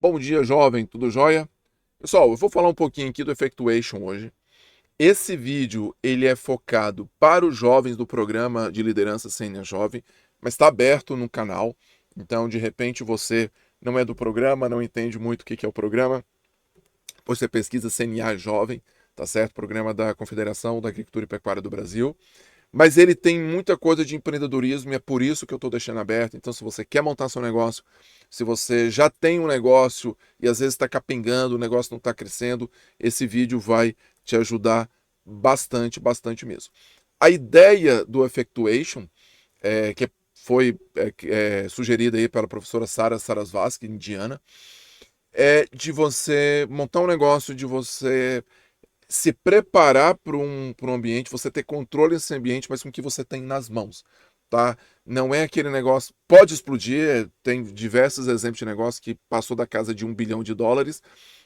Bom dia, jovem, tudo jóia? Pessoal, eu vou falar um pouquinho aqui do Effectuation hoje. Esse vídeo, ele é focado para os jovens do programa de liderança Sênior Jovem, mas está aberto no canal. Então, de repente, você não é do programa, não entende muito o que é o programa, você pesquisa CNA Jovem, tá certo? Programa da Confederação da Agricultura e Pecuária do Brasil. Mas ele tem muita coisa de empreendedorismo e é por isso que eu estou deixando aberto. Então, se você quer montar seu negócio, se você já tem um negócio e às vezes está capengando, o negócio não está crescendo, esse vídeo vai te ajudar bastante, bastante mesmo. A ideia do Effectuation, que foi sugerida aí pela professora Sara Sarasvati, indiana, é de você montar um negócio, de você se preparar para um ambiente, você ter controle desse ambiente, mas com o que você tem nas mãos, tá? Não é aquele negócio, pode explodir, tem diversos exemplos de negócio que passou da casa de US$ 1 bilhão,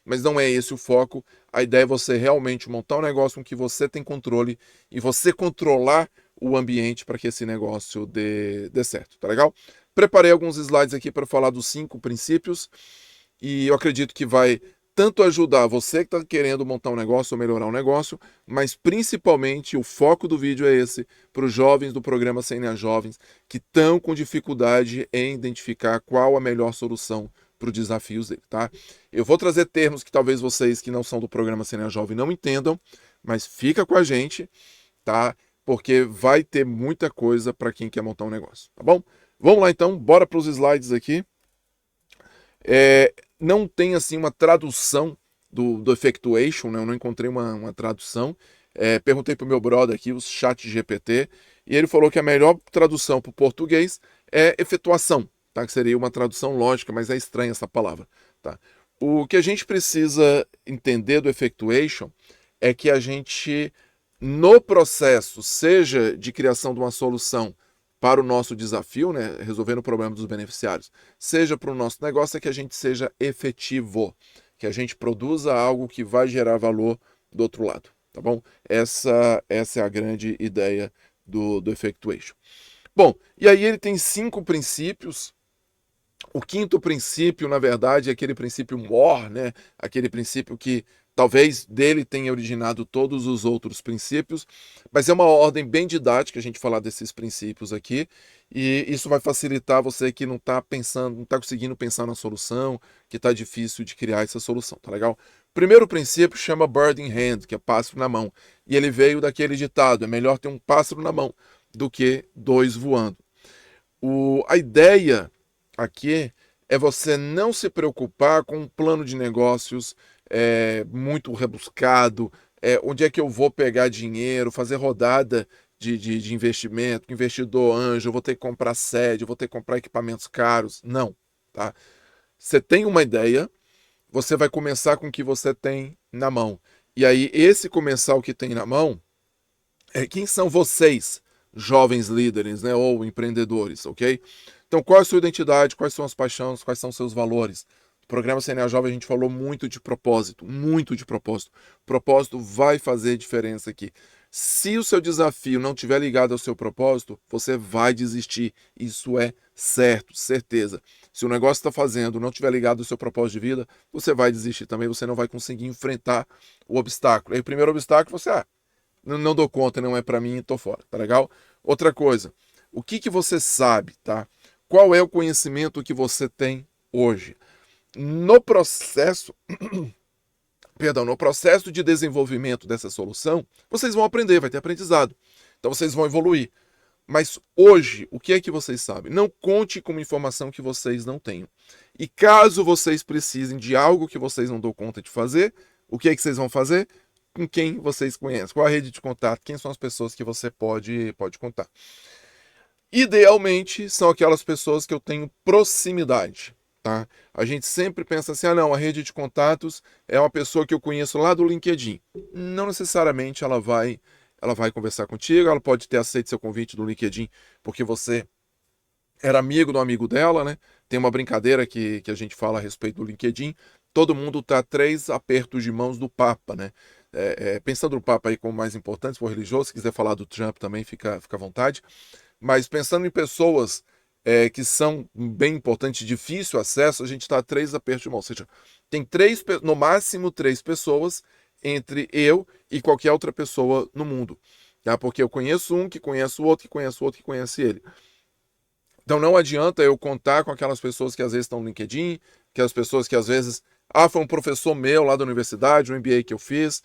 mas não é esse o foco. A ideia é você realmente montar um negócio com que você tem controle e você controlar o ambiente para que esse negócio dê certo, tá legal? Preparei alguns slides aqui para falar dos 5 princípios e eu acredito que vai tanto ajudar você que está querendo montar um negócio ou melhorar um negócio, mas principalmente o foco do vídeo é esse, para os jovens do programa CNA Jovens, que estão com dificuldade em identificar qual a melhor solução para os desafios dele, tá? Eu vou trazer termos que talvez vocês que não são do programa CNA Jovem não entendam, mas fica com a gente, tá? Porque vai ter muita coisa para quem quer montar um negócio, tá bom? Vamos lá então, bora para os slides aqui. Não tem assim uma tradução do Effectuation, né? Eu não encontrei uma tradução. Perguntei pro meu brother aqui, o chat GPT, e ele falou que a melhor tradução para o português é efetuação, tá? Que seria uma tradução lógica, mas é estranha essa palavra, tá? O que a gente precisa entender do Effectuation é que a gente, no processo, seja de criação de uma solução para o nosso desafio, né, resolvendo o problema dos beneficiários, seja para o nosso negócio, é que a gente seja efetivo, que a gente produza algo que vai gerar valor do outro lado, tá bom? Essa é a grande ideia do Effectuation. Bom, e aí ele tem 5 princípios. O quinto princípio, na verdade, é aquele princípio mor, né? Aquele princípio que talvez dele tenha originado todos os outros princípios, mas é uma ordem bem didática a gente falar desses princípios aqui, e isso vai facilitar você que não está pensando, não está conseguindo pensar na solução, que está difícil de criar essa solução, tá legal? Primeiro princípio chama bird in hand, que é pássaro na mão, e ele veio daquele ditado: é melhor ter um pássaro na mão do que dois voando. A ideia aqui é você não se preocupar com um plano de negócios muito rebuscado, onde é que eu vou pegar dinheiro, fazer rodada de investimento, investidor anjo, eu vou ter que comprar sede, eu vou ter que comprar equipamentos caros. Não, tá? Você tem uma ideia, você vai começar com o que você tem na mão. E aí, esse começar o que tem na mão, quem são vocês, jovens líderes, né, ou empreendedores, ok? Então, qual é a sua identidade, quais são as paixões, quais são os seus valores? No programa CNA Jovem a gente falou muito de propósito, muito de propósito. Propósito vai fazer diferença aqui. Se o seu desafio não estiver ligado ao seu propósito, você vai desistir. Isso é certo, certeza. Se o negócio que está fazendo não estiver ligado ao seu propósito de vida, você vai desistir também, você não vai conseguir enfrentar o obstáculo. Aí o primeiro obstáculo, você, não dou conta, não é para mim, tô fora, tá legal? Outra coisa, o que você sabe, tá? Qual é o conhecimento que você tem hoje? No processo, perdão, no processo de desenvolvimento dessa solução, vocês vão aprender, vai ter aprendizado. Então vocês vão evoluir. Mas hoje, o que é que vocês sabem? Não conte com uma informação que vocês não tenham. E caso vocês precisem de algo que vocês não dão conta de fazer, o que é que vocês vão fazer? Com quem vocês conhecem? Qual a rede de contato? Quem são as pessoas que você pode contar? Idealmente, são aquelas pessoas que eu tenho proximidade. Tá? A gente sempre pensa assim, não, a rede de contatos é uma pessoa que eu conheço lá do LinkedIn. Não necessariamente ela vai conversar contigo, ela pode ter aceito seu convite do LinkedIn porque você era amigo do amigo dela, né? Tem uma brincadeira que a gente fala a respeito do LinkedIn. Todo mundo está a 3 apertos de mãos do Papa, né? Pensando no Papa aí como mais importante, se for religioso, se quiser falar do Trump também, fica à vontade. Mas pensando em pessoas que são bem importantes, difícil acesso, a gente está a 3 apertos de mão. Ou seja, tem no máximo 3 pessoas entre eu e qualquer outra pessoa no mundo. Tá? Porque eu conheço um, que conhece o outro, que conhece o outro, que conhece ele. Então não adianta eu contar com aquelas pessoas que às vezes estão no LinkedIn, aquelas pessoas que às vezes, foi um professor meu lá da universidade, um MBA que eu fiz.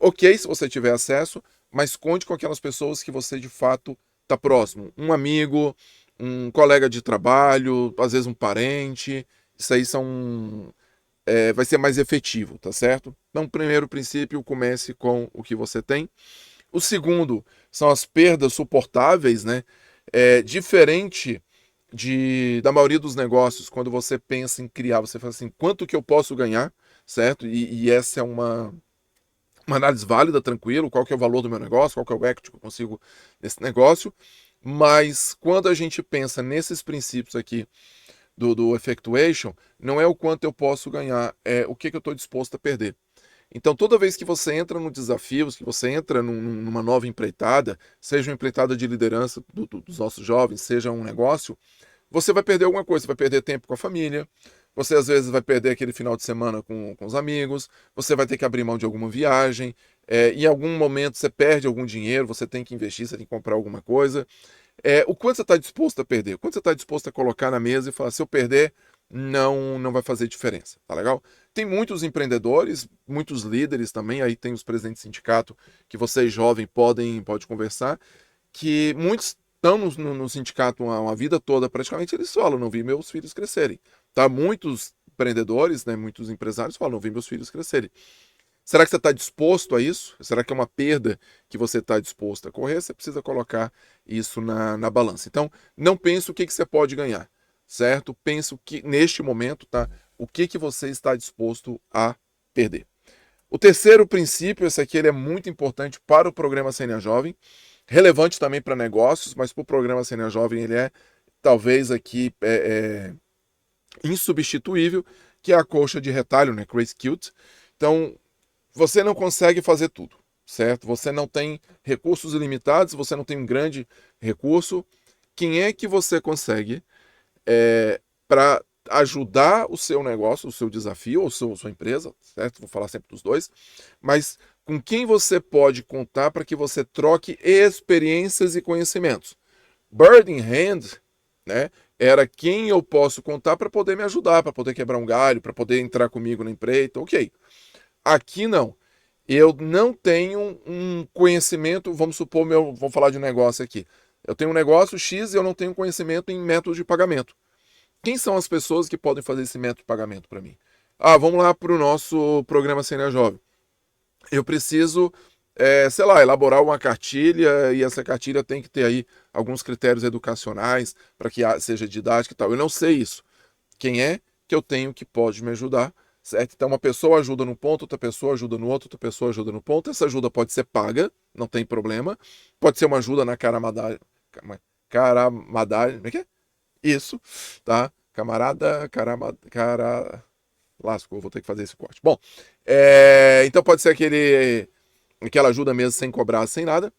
Ok se você tiver acesso, mas conte com aquelas pessoas que você de fato está próximo. Um amigo, um colega de trabalho, às vezes um parente. Isso aí vai ser mais efetivo, tá certo? Então, primeiro princípio, comece com o que você tem. O segundo são as perdas suportáveis, né? Diferente da maioria dos negócios, quando você pensa em criar, você fala assim, quanto que eu posso ganhar, certo? E essa é uma análise válida, tranquilo, qual que é o valor do meu negócio, qual que é o equity que eu consigo nesse negócio. Mas quando a gente pensa nesses princípios aqui do effectuation, não é o quanto eu posso ganhar, é o que eu estou disposto a perder. Então, toda vez que você entra no desafio, que você entra numa nova empreitada, seja uma empreitada de liderança dos nossos jovens, seja um negócio, você vai perder alguma coisa. Você vai perder tempo com a família, você às vezes vai perder aquele final de semana com os amigos, você vai ter que abrir mão de alguma viagem, em algum momento você perde algum dinheiro, você tem que investir, você tem que comprar alguma coisa. O quanto você está disposto a perder? O quanto você está disposto a colocar na mesa e falar, se eu perder, não vai fazer diferença, tá legal? Tem muitos empreendedores, muitos líderes também, aí tem os presidentes de sindicato que vocês jovens podem conversar, que muitos estão no sindicato uma vida toda, praticamente eles falam, não vi meus filhos crescerem. Tá? Muitos empreendedores, né, muitos empresários falam, não vi meus filhos crescerem. Será que você está disposto a isso? Será que é uma perda que você está disposto a correr? Você precisa colocar isso na balança. Então, não pense o que você pode ganhar, certo? Pense que neste momento, tá? O que você está disposto a perder. O terceiro princípio, esse aqui ele é muito importante para o programa Sênior Jovem, relevante também para negócios, mas para o programa Sênior Jovem ele é talvez aqui insubstituível, que é a colcha de retalho, né? Crazy Cute. Então, você não consegue fazer tudo, certo? Você não tem recursos ilimitados, você não tem um grande recurso. Quem é que você consegue para ajudar o seu negócio, o seu desafio, ou sua empresa, certo? Vou falar sempre dos dois, mas com quem você pode contar para que você troque experiências e conhecimentos. Bird in Hand, né? Era quem eu posso contar para poder me ajudar, para poder quebrar um galho, para poder entrar comigo na empreita, ok. Aqui não. Eu não tenho um conhecimento, vamos supor, vou falar de um negócio aqui. Eu tenho um negócio X e eu não tenho conhecimento em método de pagamento. Quem são as pessoas que podem fazer esse método de pagamento para mim? Vamos lá para o nosso programa Sênior Jovem. Eu preciso, sei lá, elaborar uma cartilha e essa cartilha tem que ter aí alguns critérios educacionais para que seja didática e tal. Eu não sei isso. Quem é que eu tenho que pode me ajudar? Certo? Então, uma pessoa ajuda num ponto, outra pessoa ajuda no outro, outra pessoa ajuda no ponto. Essa ajuda pode ser paga, não tem problema. Pode ser uma ajuda na caramadagem. Caramadagem. Como é que é? Isso, tá? Camarada, lascou, vou ter que fazer esse corte. Bom, então pode ser aquela ajuda mesmo sem cobrar, sem nada.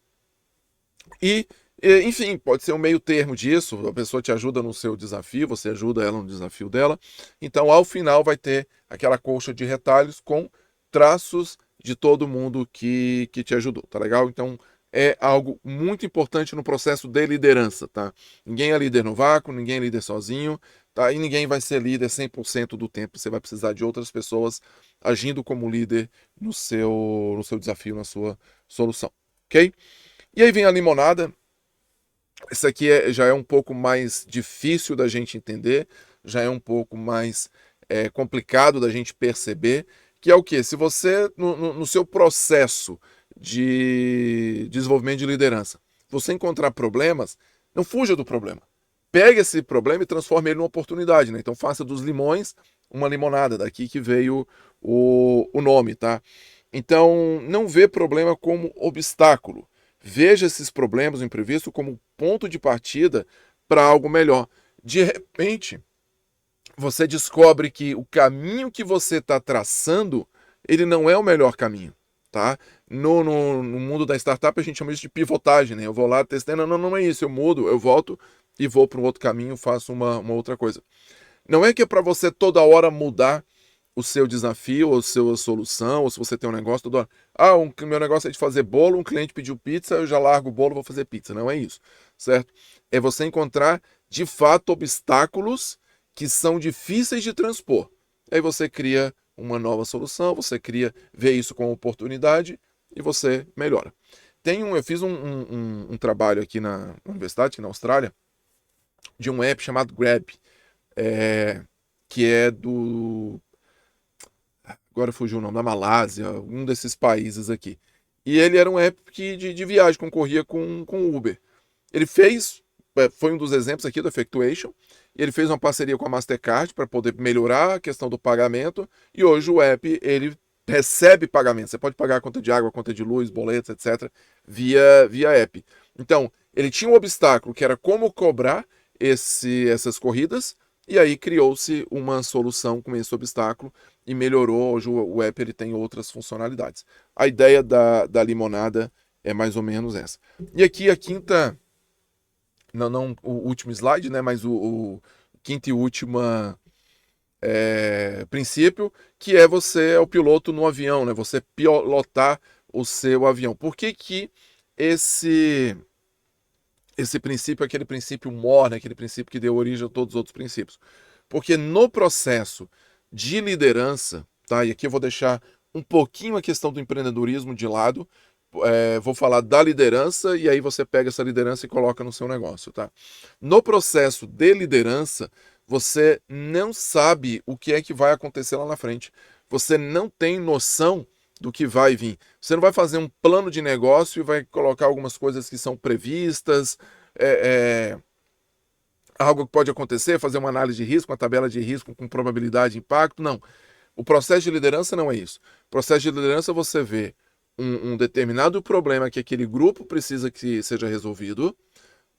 Enfim, pode ser um meio termo disso, a pessoa te ajuda no seu desafio, você ajuda ela no desafio dela. Então, ao final, vai ter aquela colcha de retalhos com traços de todo mundo que te ajudou, tá legal? Então, é algo muito importante no processo de liderança, tá? Ninguém é líder no vácuo, ninguém é líder sozinho, tá? E ninguém vai ser líder 100% do tempo, você vai precisar de outras pessoas agindo como líder no seu desafio, na sua solução, ok? E aí vem a limonada. Isso aqui já é um pouco mais difícil da gente entender, já é um pouco mais complicado da gente perceber, que é o quê? Se você, no seu processo de desenvolvimento de liderança, você encontrar problemas, não fuja do problema. Pegue esse problema e transforme ele numa oportunidade, né? Então faça dos limões uma limonada, daqui que veio o nome, tá? Então não vê problema como obstáculo. Veja esses problemas, o imprevisto, como ponto de partida para algo melhor. De repente, você descobre que o caminho que você está traçando, ele não é o melhor caminho, tá? No mundo da startup, a gente chama isso de pivotagem, né? Eu vou lá testando, não é isso, eu mudo, eu volto e vou para um outro caminho, faço uma outra coisa. Não é que é para você toda hora mudar o seu desafio, ou a sua solução, ou se você tem um negócio toda hora. Ah, meu negócio é de fazer bolo, um cliente pediu pizza, eu já largo o bolo e vou fazer pizza. Não é isso, certo? É você encontrar, de fato, obstáculos que são difíceis de transpor. Aí você cria uma nova solução, você vê isso como oportunidade e você melhora. Eu fiz um trabalho aqui na universidade, aqui na Austrália, de um app chamado Grab, que é do... Agora fugiu o nome, da Malásia, um desses países aqui. E ele era um app de viagem, concorria com o Uber. Ele foi um dos exemplos aqui do Effectuation, ele fez uma parceria com a Mastercard para poder melhorar a questão do pagamento, e hoje o app, ele recebe pagamento. Você pode pagar a conta de água, a conta de luz, boletos, etc., via app. Então, ele tinha um obstáculo, que era como cobrar essas corridas, e aí criou-se uma solução com esse obstáculo e melhorou. Hoje o app ele tem outras funcionalidades. A ideia da limonada é mais ou menos essa. E aqui a quinta, não o último slide, né, mas o quinto e última princípio, que é você é o piloto no avião, né, você pilotar o seu avião. Por que esse princípio é aquele princípio mor, né, aquele princípio que deu origem a todos os outros princípios? Porque no processo de liderança, tá? E aqui eu vou deixar um pouquinho a questão do empreendedorismo de lado, vou falar da liderança e aí você pega essa liderança e coloca no seu negócio, tá? No processo de liderança, você não sabe o que é que vai acontecer lá na frente. Você não tem noção do que vai vir. Você não vai fazer um plano de negócio e vai colocar algumas coisas que são previstas, algo que pode acontecer, fazer uma análise de risco, uma tabela de risco com probabilidade de impacto. Não. O processo de liderança não é isso. O processo de liderança você vê um determinado problema que aquele grupo precisa que seja resolvido,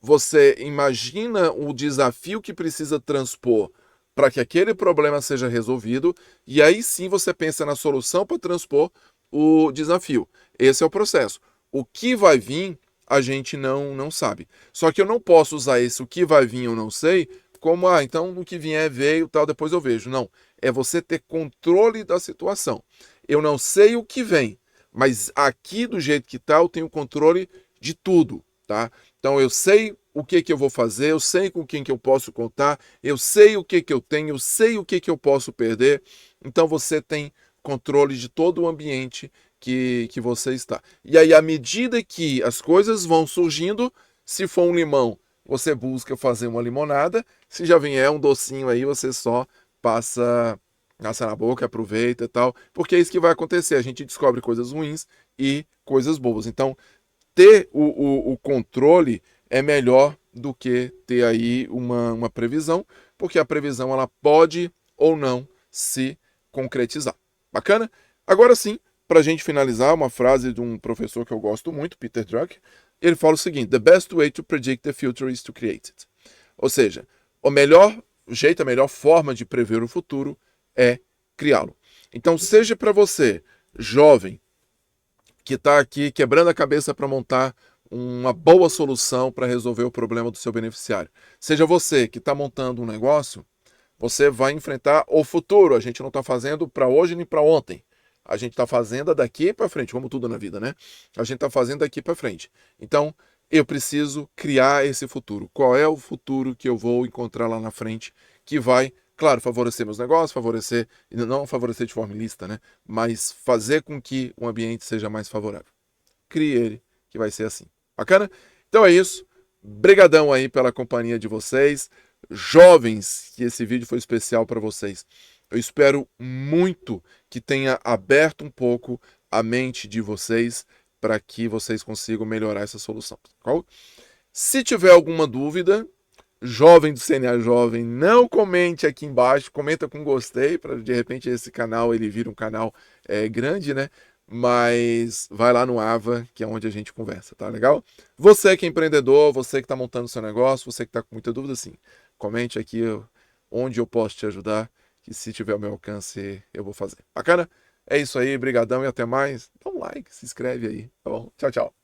você imagina o desafio que precisa transpor para que aquele problema seja resolvido, e aí sim você pensa na solução para transpor o desafio. Esse é o processo. O que vai vir, a gente não sabe. Só que eu não posso usar esse o que vai vir eu não sei, como, então o que vier veio, tal, depois eu vejo. Não, é você ter controle da situação. Eu não sei o que vem, mas aqui do jeito que tá, eu tenho controle de tudo, tá? Então eu sei o que eu vou fazer, eu sei com quem que eu posso contar, eu sei o que eu tenho, eu sei o que eu posso perder. Então você tem controle de todo o ambiente que você está. E aí, à medida que as coisas vão surgindo, se for um limão, você busca fazer uma limonada. Se já vier um docinho aí, você só passa na boca, aproveita e tal, porque é isso que vai acontecer. A gente descobre coisas ruins e coisas boas. Então, ter o controle é melhor do que ter aí uma previsão, porque a previsão ela pode ou não se concretizar. Bacana? Agora sim, para a gente finalizar, uma frase de um professor que eu gosto muito, Peter Drucker, ele fala o seguinte: The best way to predict the future is to create it. Ou seja, o melhor jeito, a melhor forma de prever o futuro é criá-lo. Então, seja para você, jovem, que está aqui quebrando a cabeça para montar uma boa solução para resolver o problema do seu beneficiário. Seja você que está montando um negócio, você vai enfrentar o futuro. A gente não está fazendo para hoje nem para ontem. A gente está fazendo daqui para frente, como tudo na vida, né? A gente está fazendo daqui para frente. Então, eu preciso criar esse futuro. Qual é o futuro que eu vou encontrar lá na frente que vai, claro, favorecer meus negócios, não favorecer de forma ilícita, né? Mas fazer com que o ambiente seja mais favorável. Crie ele, que vai ser assim. Bacana? Então é isso. Brigadão aí pela companhia de vocês. Jovens, que esse vídeo foi especial para vocês. Eu espero muito que tenha aberto um pouco a mente de vocês para que vocês consigam melhorar essa solução. Tá? Se tiver alguma dúvida, jovem do CNA Jovem, não comente aqui embaixo, comenta com gostei, para de repente esse canal ele vira um canal grande, né? Mas vai lá no Ava, que é onde a gente conversa, tá legal? Você que é empreendedor, você que está montando seu negócio, você que está com muita dúvida, sim, comente aqui onde eu posso te ajudar, que se tiver ao meu alcance eu vou fazer. Bacana? É isso aí, brigadão e até mais. Dá um like, se inscreve aí, tá bom? Tchau, tchau.